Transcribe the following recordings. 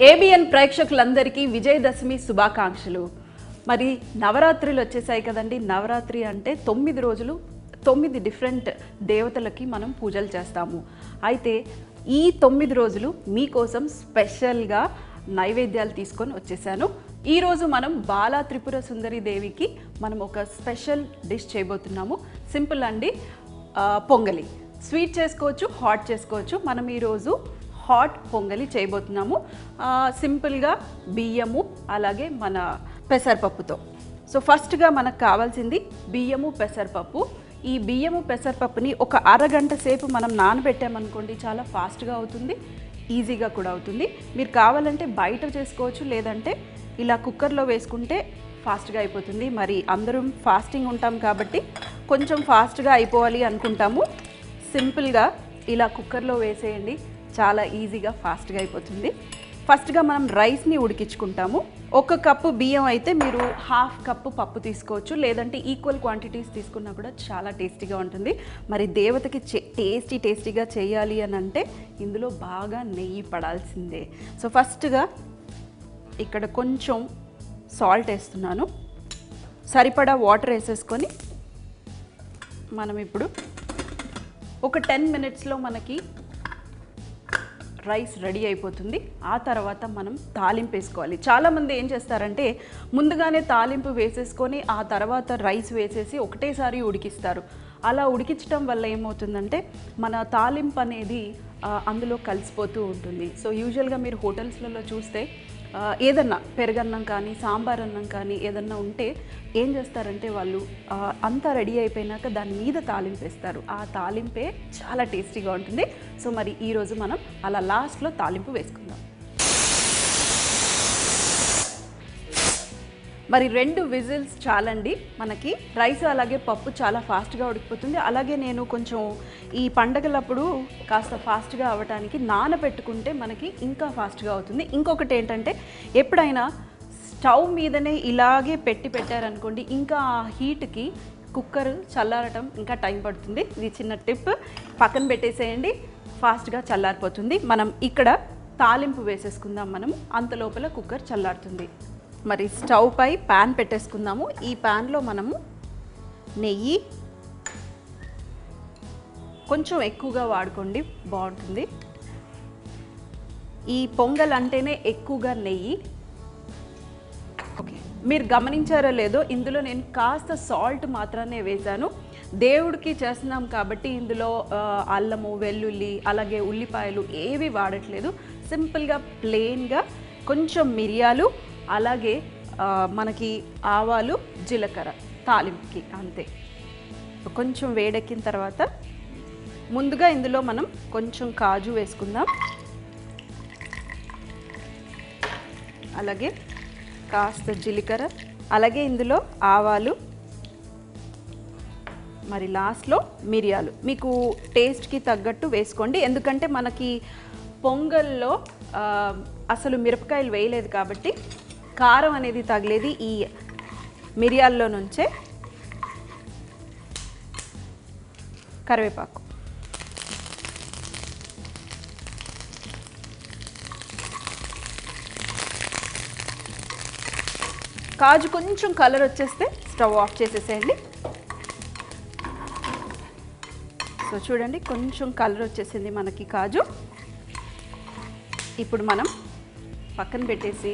ABN ప్రేక్షకులందరికీ విజయదశమి శుభాకాంక్షలు. మరి నవరాత్రులు వచ్చేసాయి కదండి. నవరాత్రి అంటే 9 రోజులు 9 డిఫరెంట్ దేవతలకి మనం పూజలు చేస్తాము. అయితే ఈ 9 రోజులు మీకోసం స్పెషల్గా నైవేద్యాలు తీసుకొని వచ్చేసాను. ఈరోజు మనం బాలా త్రిపుర సుందరి దేవికి మనం ఒక స్పెషల్ డిష్ చేయబోతున్నాము. సింపుల్ అండి, పొంగలి. స్వీట్ చేసుకోవచ్చు, హాట్ చేసుకోవచ్చు. మనం ఈరోజు హాట్ పొంగలి చేయబోతున్నాము. సింపుల్గా బియ్యము అలాగే మన పెసరపప్పుతో. సో ఫస్ట్గా మనకు కావాల్సింది బియ్యము పెసరపప్పు. ఈ బియ్యము పెసరపప్పుని ఒక అరగంట సేపు మనం నానబెట్టామనుకోండి, చాలా ఫాస్ట్గా అవుతుంది, ఈజీగా కూడా అవుతుంది. మీరు కావాలంటే బయట చేసుకోవచ్చు, లేదంటే ఇలా కుక్కర్లో వేసుకుంటే ఫాస్ట్గా అయిపోతుంది. మరి అందరం ఫాస్టింగ్ ఉంటాం కాబట్టి కొంచెం ఫాస్ట్గా అయిపోవాలి అనుకుంటాము. సింపుల్గా ఇలా కుక్కర్లో వేసేయండి, చాలా ఈజీగా ఫాస్ట్గా అయిపోతుంది. ఫస్ట్గా మనం రైస్ని ఉడికించుకుంటాము. 1 కప్పు బియ్యం అయితే మీరు 1/2 కప్పు పప్పు తీసుకోవచ్చు, లేదంటే ఈక్వల్ క్వాంటిటీస్ తీసుకున్నా కూడా చాలా టేస్టీగా ఉంటుంది. మరి దేవతకి టేస్టీగా చేయాలి అని అంటే ఇందులో బాగా నెయ్యి పడాల్సిందే. సో ఫస్ట్గా ఇక్కడ కొంచెం సాల్ట్ వేస్తున్నాను. సరిపడా వాటర్ వేసేసుకొని మనం ఇప్పుడు ఒక 10 మినిట్స్లో మనకి రైస్ రెడీ అయిపోతుంది. ఆ తర్వాత మనం తాలింపు వేసుకోవాలి. చాలామంది ఏం చేస్తారంటే ముందుగానే తాలింపు వేసేసుకొని ఆ తర్వాత రైస్ వేసేసి ఒకటేసారి ఉడికిస్తారు. అలా ఉడికించడం వల్ల ఏమవుతుందంటే మన తాలింపు అనేది అందులో కలిసిపోతూ ఉంటుంది. సో యూజువల్గా మీరు హోటల్స్లలో చూస్తే ఏదన్నా పెరుగన్నం కానీ సాంబార్ అన్నం కానీ ఏదన్నా ఉంటే ఏం చేస్తారంటే వాళ్ళు అంతా రెడీ అయిపోయినాక దాని మీద తాలింపు వేస్తారు. ఆ తాలింపే చాలా టేస్టీగా ఉంటుంది. సో మరి ఈరోజు మనం అలా లాస్ట్లో తాలింపు వేసుకుందాం. మరి 2 విజిల్స్ చాలండి మనకి. రైస్ అలాగే పప్పు చాలా ఫాస్ట్గా ఉడికిపోతుంది. అలాగే నేను కొంచెం ఈ పండగలప్పుడు కాస్త ఫాస్ట్గా అవ్వటానికి నానబెట్టుకుంటే మనకి ఇంకా ఫాస్ట్గా అవుతుంది. ఇంకొకటి ఏంటంటే ఎప్పుడైనా స్టవ్ మీదనే ఇలాగే పెట్టారనుకోండి, ఇంకా ఆ హీట్కి కుక్కర్ చల్లారటం ఇంకా టైం పడుతుంది. ఇది చిన్న టిప్. పక్కన పెట్టేసేయండి, ఫాస్ట్గా చల్లారిపోతుంది. మనం ఇక్కడ తాలింపు వేసేసుకుందాం. మనము అంతలోపల కుక్కర్ చల్లారుతుంది. మరి స్టవ్ పై ప్యాన్ పెట్టేసుకుందాము. ఈ ప్యాన్లో మనము నెయ్యి కొంచెం ఎక్కువగా వాడుకోండి, బాగుంటుంది. ఈ పొంగల్ అంటేనే ఎక్కువగా నెయ్యి. ఓకే, మీరు గమనించారో లేదో ఇందులో నేను కాస్త సాల్ట్ మాత్రమే వేశాను. దేవుడికి చేస్తున్నాం కాబట్టి ఇందులో అల్లము, వెల్లుల్లి అలాగే ఉల్లిపాయలు ఏవి వాడట్లేదు. సింపుల్గా ప్లెయిన్గా కొంచెం మిరియాలు అలాగే మనకి ఆవాలు, జీలకర్ర తాలింపుకి అంతే. కొంచెం వేడెక్కిన తర్వాత ముందుగా ఇందులో మనం కొంచెం కాజు వేసుకుందాం. అలాగే కాస్త జీలకర్ర, అలాగే ఇందులో ఆవాలు, మరి లాస్ట్లో మిరియాలు. మీకు టేస్ట్కి తగ్గట్టు వేసుకోండి. ఎందుకంటే మనకి పొంగల్లో అసలు మిరపకాయలు వేయలేదు కాబట్టి కారం అనేది తగిలేది ఈ మిరియాల్లో నుంచే. కరివేపాకు, కాజు కొంచెం కలర్ వచ్చేస్తే స్టవ్ ఆఫ్ చేసేసేయండి. సో చూడండి, కొంచెం కలర్ వచ్చేసింది మనకి కాజు. ఇప్పుడు మనం పక్కన పెట్టేసి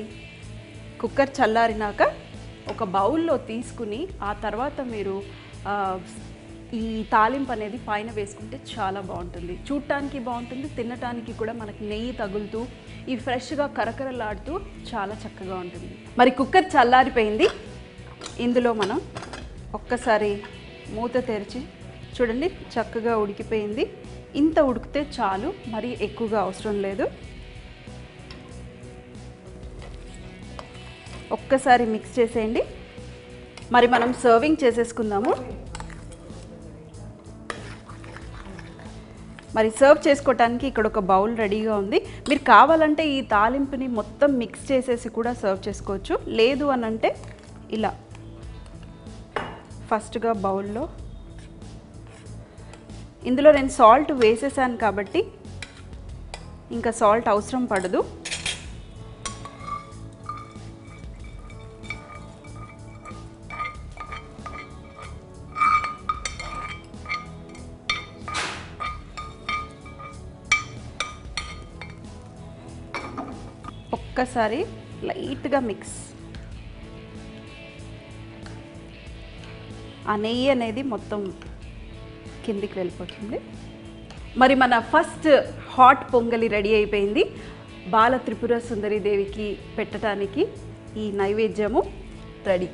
కుక్కర్ చల్లారినాక ఒక బౌల్లో తీసుకుని ఆ తర్వాత మీరు ఈ తాలింపు అనేది పైన వేసుకుంటే చాలా బాగుంటుంది. చూడటానికి బాగుంటుంది, తినటానికి కూడా మనకి నెయ్యి తగులుతూ ఈ ఫ్రెష్గా కరకరలాడుతూ చాలా చక్కగా ఉంటుంది. మరి కుక్కర్ చల్లారిపోయింది. ఇందులో మనం ఒక్కసారి మూత తెరిచి చూడండి, చక్కగా ఉడికిపోయింది. ఇంత ఉడికితే చాలు, మరి ఎక్కువగా అవసరం లేదు. ఒక్కసారి మిక్స్ చేసేయండి. మరి మనం సర్వింగ్ చేసేసుకుందాము. మరి సర్వ్ చేసుకోవటానికి ఇక్కడ ఒక బౌల్ రెడీగా ఉంది. మీరు కావాలంటే ఈ తాలింపుని మొత్తం మిక్స్ చేసేసి కూడా సర్వ్ చేసుకోవచ్చు. లేదు అని అంటే ఇలా ఫస్ట్గా బౌల్లో ఇందులో నేను సాల్ట్ వేసేసాను కాబట్టి ఇంకా సాల్ట్ అవసరం పడదు. ఒక్కసారి లైట్గా మిక్స్. ఆ నెయ్యి అనేది మొత్తం కిందికి వెళ్ళిపోతుంది. మరి మన ఫస్ట్ హాట్ పొంగలి రెడీ అయిపోయింది. బాల త్రిపుర సుందరి దేవికి పెట్టడానికి ఈ నైవేద్యము రెడీ.